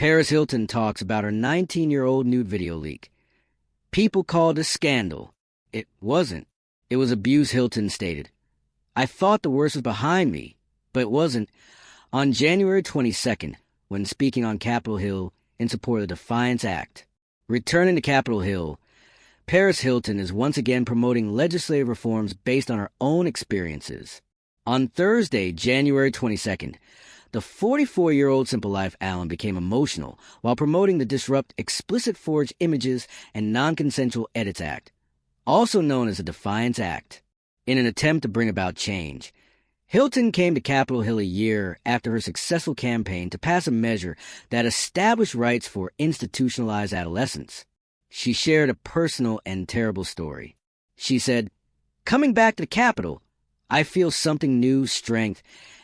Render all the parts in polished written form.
Paris Hilton talks about her 19-year-old nude video leak. People called it a scandal. It wasn't. It was abuse, Hilton stated. I thought the worst was behind me, but it wasn't. On January 22nd, when speaking on Capitol Hill in support of the Defiance Act, returning to Capitol Hill, Paris Hilton is once again promoting legislative reforms based on her own experiences. On Thursday, January 22nd, the 44-year-old Simple Life Allen became emotional while promoting the Disrupt Explicit Forged Images and Non-Consensual Edits Act, also known as the Defiance Act, in an attempt to bring about change. Hilton came to Capitol Hill a year after her successful campaign to pass a measure that established rights for institutionalized adolescents. She shared a personal and terrible story. She said, "Coming back to the Capitol, I feel something new, strength,"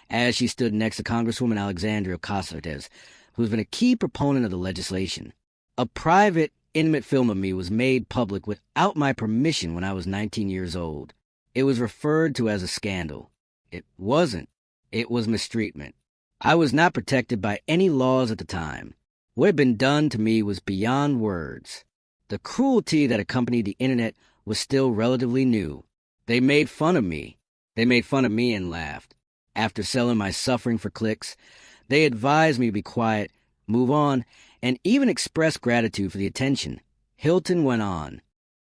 as she stood next to Congresswoman Alexandria Ocasio-Cortez, who's been a key proponent of the legislation. A private, intimate film of me was made public without my permission when I was 19 years old. It was referred to as a scandal. It wasn't. It was mistreatment. I was not protected by any laws at the time. What had been done to me was beyond words. The cruelty that accompanied the internet was still relatively new. They made fun of me. They made fun of me and laughed. After selling my suffering for clicks, they advised me to be quiet, move on, and even express gratitude for the attention. Hilton went on.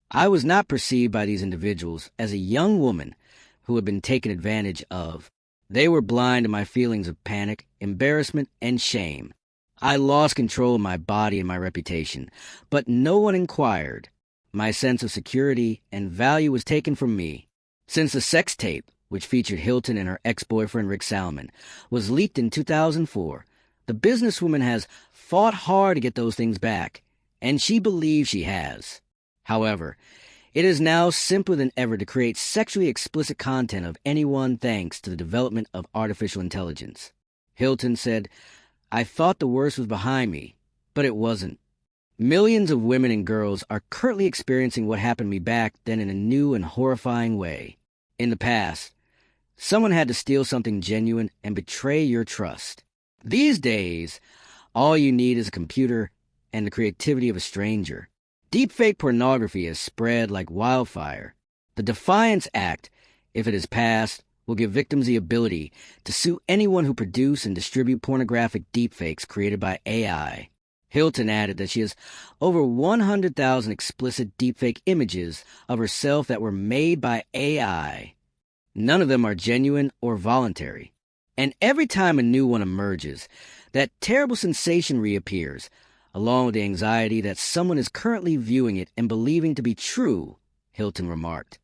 I was not perceived by these individuals as a young woman who had been taken advantage of. They were blind to my feelings of panic, embarrassment, and shame. I lost control of my body and my reputation, but no one inquired. My sense of security and value was taken from me. Since the sex tape, which featured Hilton and her ex-boyfriend Rick Salmon, was leaked in 2004, the businesswoman has fought hard to get those things back, and she believes she has. However, it is now simpler than ever to create sexually explicit content of anyone thanks to the development of artificial intelligence. Hilton said, I thought the worst was behind me, but it wasn't. Millions of women and girls are currently experiencing what happened to me back then in a new and horrifying way. In the past, someone had to steal something genuine and betray your trust. These days, all you need is a computer and the creativity of a stranger. Deepfake pornography has spread like wildfire. The Defiance Act, if it is passed, will give victims the ability to sue anyone who produce and distribute pornographic deepfakes created by AI. Hilton added that she has over 100,000 explicit deepfake images of herself that were made by AI. None of them are genuine or voluntary. And every time a new one emerges, that terrible sensation reappears, along with the anxiety that someone is currently viewing it and believing to be true, Hilton remarked.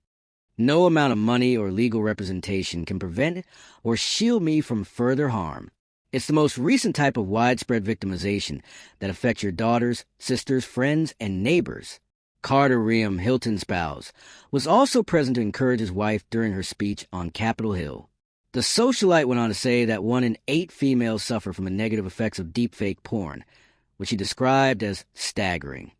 No amount of money or legal representation can prevent or shield me from further harm. It's the most recent type of widespread victimization that affects your daughters, sisters, friends, and neighbors. Carter Ream, Hilton's spouse, was also present to encourage his wife during her speech on Capitol Hill. The socialite went on to say that 1 in 8 females suffer from the negative effects of deepfake porn, which he described as staggering.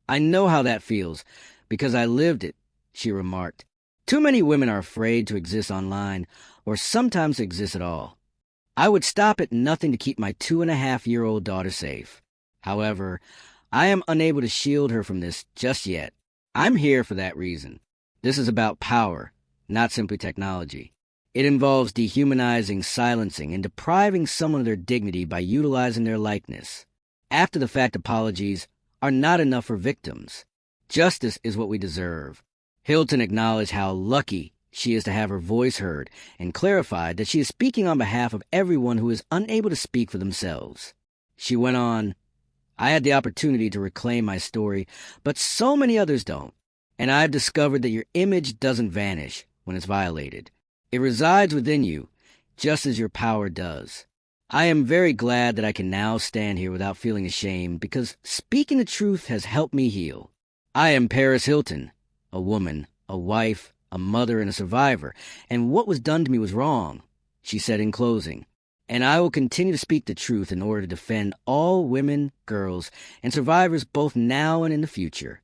I know how that feels, because I lived it, she remarked. Too many women are afraid to exist online, or sometimes to exist at all. I would stop at nothing to keep my 2.5-year-old daughter safe. However, I am unable to shield her from this just yet. I'm here for that reason. This is about power, not simply technology. It involves dehumanizing, silencing, and depriving someone of their dignity by utilizing their likeness. After-the-fact apologies are not enough for victims. Justice is what we deserve. Hilton acknowledged how lucky she is to have her voice heard and clarified that she is speaking on behalf of everyone who is unable to speak for themselves. She went on, I had the opportunity to reclaim my story, but so many others don't. And I've discovered that your image doesn't vanish when it's violated. It resides within you, just as your power does. I am very glad that I can now stand here without feeling ashamed because speaking the truth has helped me heal. I am Paris Hilton, a woman, a wife, a mother, and a survivor, and what was done to me was wrong, she said in closing. And I will continue to speak the truth in order to defend all women, girls, and survivors both now and in the future.